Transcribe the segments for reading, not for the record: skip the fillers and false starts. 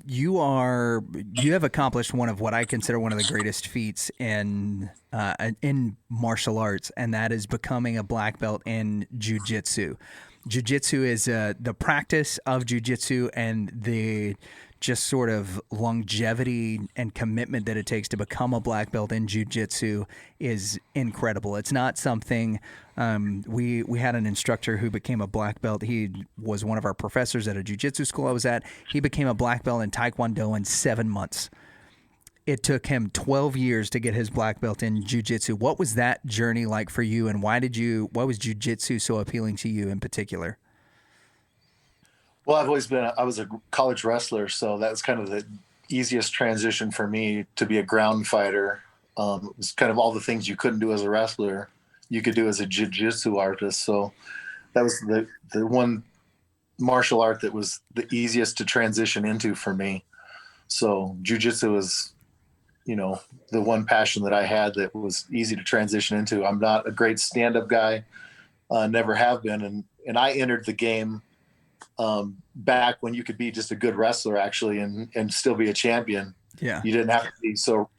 you have accomplished one of what I consider one of the greatest feats in martial arts, and that is becoming a black belt in Jiu-Jitsu. Jiu-Jitsu is the practice of Jiu-Jitsu, and the just sort of longevity and commitment that it takes to become a black belt in Jiu-Jitsu is incredible. It's not something we had an instructor who became a black belt. He was one of our professors at a Jiu-Jitsu school I was at. He became a black belt in Taekwondo in 7 months. It took him 12 years to get his black belt in Jiu-Jitsu. What was that journey like for you, and why was Jiu-Jitsu so appealing to you in particular? Well, I was a college wrestler, so that was kind of the easiest transition for me to be a ground fighter. It was kind of all the things you couldn't do as a wrestler, you could do as a jiu-jitsu artist. So that was the one martial art that was the easiest to transition into for me. So jiu-jitsu was, the one passion that I had that was easy to transition into. I'm not a great stand-up guy, never have been. And I entered the game back when you could be just a good wrestler actually and still be a champion. Yeah. You didn't have to be so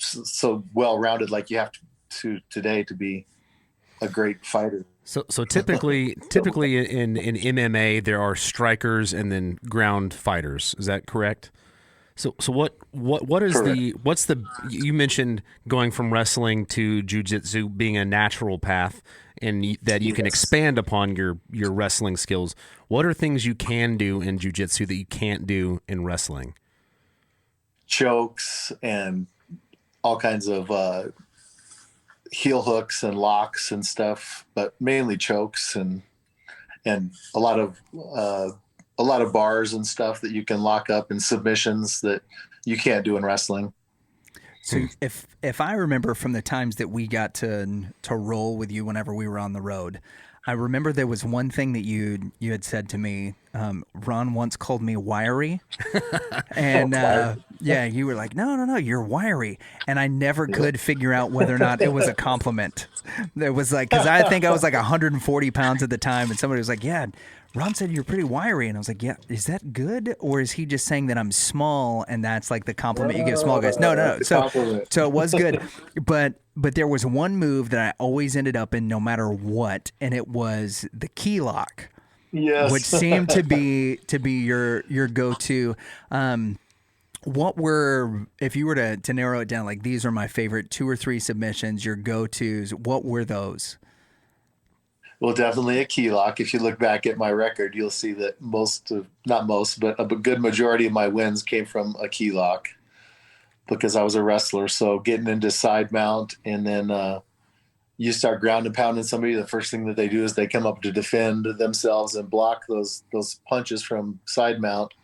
well-rounded like you have to today to be a great fighter. So typically in MMA there are strikers and then ground fighters. Is that correct? So what is Correct. You mentioned going from wrestling to jiu-jitsu being a natural path, and that you can expand upon your wrestling skills. What are things you can do in jiu-jitsu that you can't do in wrestling? Chokes and all kinds of heel hooks and locks and stuff, but mainly chokes and a lot of bars and stuff that you can lock up, and submissions that you can't do in wrestling. So if I remember from the times that we got to roll with you whenever we were on the road, I remember there was one thing that you had said to me. Ron once called me wiry, and you were like, no, you're wiry, and I never could figure out whether or not it was a compliment. It was like, because I think I was like 140 pounds at the time, and somebody was like, yeah, Ron said you're pretty wiry, and I was like, yeah, is that good, or is he just saying that I'm small and that's like the compliment you give small guys? No. So it was good, but there was one move that I always ended up in no matter what, and it was the key lock. Yes. Which seemed to be your go-to. What were, if you were to narrow it down, like these are my favorite 2 or 3 submissions, your go-tos, what were those? Well, definitely a key lock. If you look back at my record, you'll see that but a good majority of my wins came from a key lock because I was a wrestler. So getting into side mount, and then you start ground and pounding somebody, the first thing that they do is they come up to defend themselves and block those punches from side mount,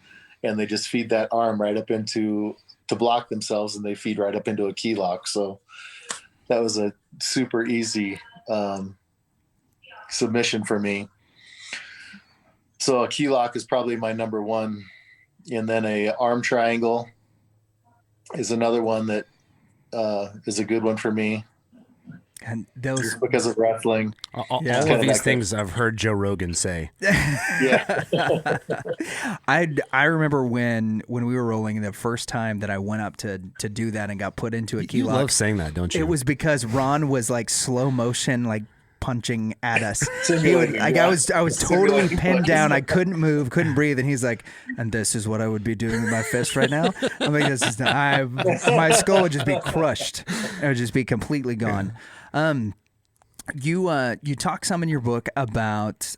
and they just feed that arm right up to block themselves, and they feed right up into a key lock. So that was a super easy submission for me. So a key lock is probably my number one, and then a arm triangle is another one that is a good one for me. And those, just because of wrestling. All of these things I've heard Joe Rogan say. Yeah. I remember when we were rolling the first time that I went up to do that and got put into a key lock. You love saying that, don't you? It was because Ron was like slow motion, like punching at us. I was totally pinned down. I couldn't move, couldn't breathe, and he's like, "And this is what I would be doing with my fist right now." I'm like, "This is my skull would just be crushed. It would just be completely gone." You talk some in your book about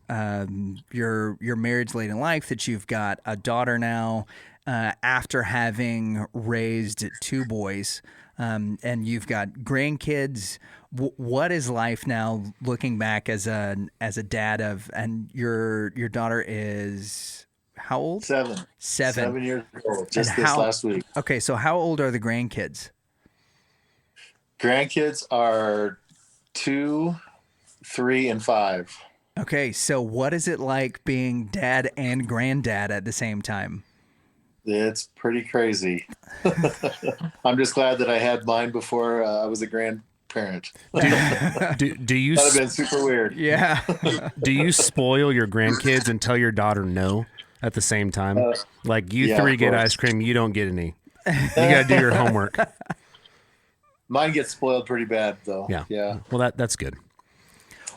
your marriage late in life, that you've got a daughter now after having raised 2 boys, and you've got grandkids. What is life now looking back as a dad of, and your daughter is how old? 7 years old, just this last week. Okay, so how old are the grandkids? Grandkids are 2, 3, and 5. Okay, so what is it like being dad and granddad at the same time? It's pretty crazy. I'm just glad that I had mine before I was a grandparent. Do you? That would have been super weird. Yeah. Do you spoil your grandkids and tell your daughter no? at the same time. Like you yeah, three of get course. ice cream, you don't get any. You got to do your homework. Mine gets spoiled pretty bad though. Yeah. Yeah. Well, that's good.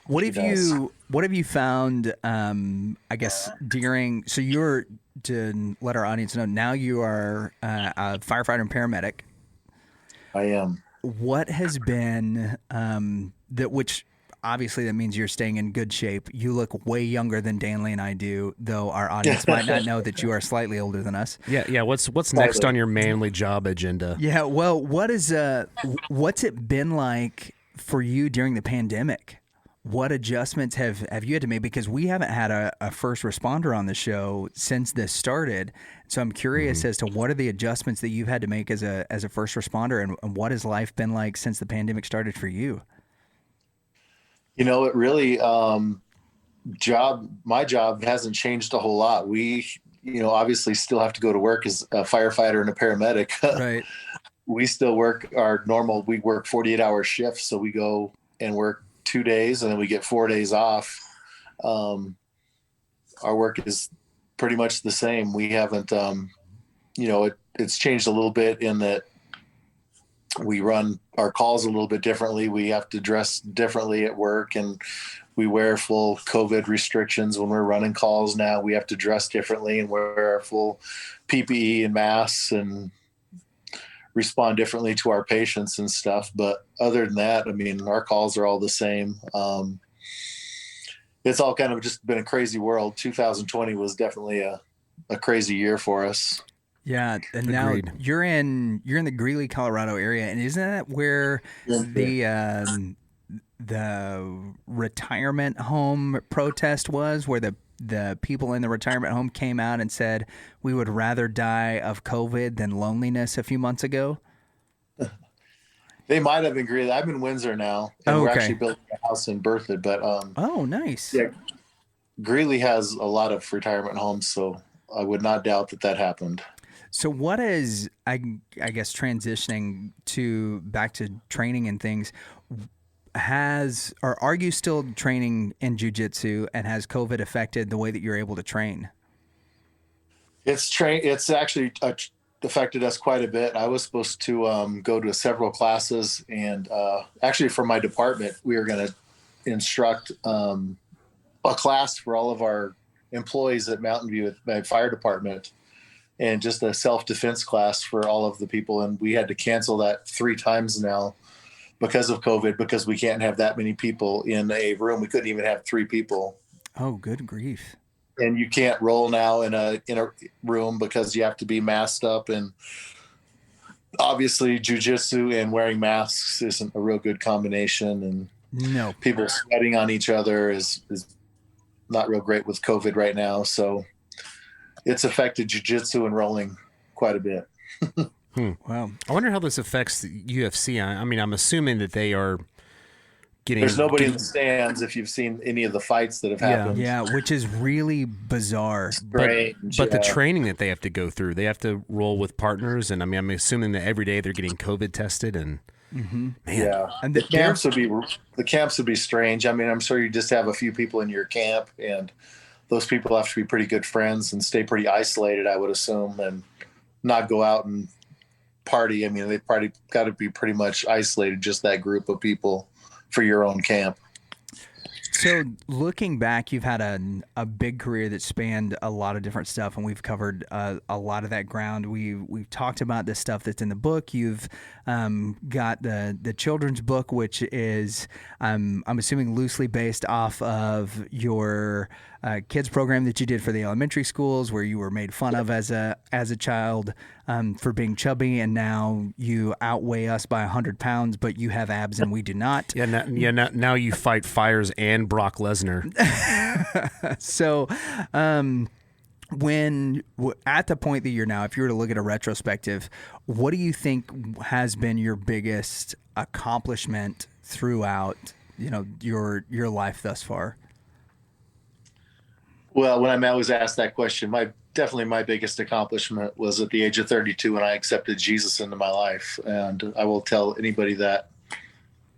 What She have does. you found? I guess during you're, to let our audience know, now you are a firefighter and paramedic. I am. What has been that which obviously that means you're staying in good shape. You look way younger than Danley and I do, though our audience might not know that you are slightly older than us. Yeah. What's next on your manly job agenda? Yeah. Well, what's it been like for you during the pandemic? What adjustments have you had to make? Because we haven't had a first responder on the show since this started. So I'm curious as to what are the adjustments that you've had to make as a first responder, and what has life been like since the pandemic started for you? You know, it really, my job hasn't changed a whole lot. We, obviously still have to go to work as a firefighter and a paramedic. Right. We still work we work 48-hour shifts. So we go and work 2 days and then we get 4 days off. Our work is pretty much the same. We haven't, it's changed a little bit in that we run our calls a little bit differently. We have to dress differently at work, and we wear full COVID restrictions when we're running calls now. We have to dress differently and wear our full PPE and masks and respond differently to our patients and stuff. But other than that, I mean, our calls are all the same. It's all kind of just been a crazy world. 2020 was definitely a crazy year for us. Yeah, and Agreed. now you're in the Greeley, Colorado area, and isn't that where the retirement home protest was, where the people in the retirement home came out and said we would rather die of COVID than loneliness a few months ago? They might have been Greeley. I'm in Windsor now, and we're actually building a house in Berthoud. But oh, nice. Yeah, Greeley has a lot of retirement homes, so I would not doubt that happened. So what is, I guess, transitioning back to training and things, are you still training in jiu-jitsu, and has COVID affected the way that you're able to train? It's actually affected us quite a bit. I was supposed to go to several classes, and actually for my department, we were going to instruct a class for all of our employees at Mountain View at my fire department, and just a self-defense class for all of the people. And we had to cancel that 3 times now because of COVID, because we can't have that many people in a room. We couldn't even have 3 people. Oh, good grief. And you can't roll now in a room because you have to be masked up. And obviously jiu-jitsu and wearing masks isn't a real good combination. And no, people sweating on each other is not real great with COVID right now. So it's affected jiu-jitsu and rolling quite a bit. Wow. I wonder how this affects the UFC. I mean, I'm assuming that they are getting... There's nobody in the stands if you've seen any of the fights that have happened. Yeah, which is really bizarre. Strange, but the training that they have to go through, they have to roll with partners. And I mean, I'm assuming that every day they're getting COVID tested and... Man. Yeah, and the camps would be strange. I mean, I'm sure you just have a few people in your camp, and those people have to be pretty good friends and stay pretty isolated, I would assume, and not go out and party. I mean, they probably got to be pretty much isolated, just that group of people for your own camp. So looking back, you've had a big career that spanned a lot of different stuff, and we've covered a lot of that ground. We've talked about the stuff that's in the book. You've got the children's book, which is I'm assuming loosely based off of your kids program that you did for the elementary schools, where you were made fun of as a child for being chubby, and now you outweigh us by 100 pounds, but you have abs and we do not. Now you fight fires and Brock Lesnar. So, when at the point that you're now, if you were to look at a retrospective, what do you think has been your biggest accomplishment throughout, your life thus far? Well, when I was asked that question, definitely my biggest accomplishment was at the age of 32 when I accepted Jesus into my life. And I will tell anybody that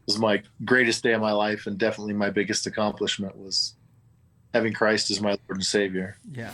was my greatest day of my life, and definitely my biggest accomplishment was having Christ as my Lord and Savior. Yeah.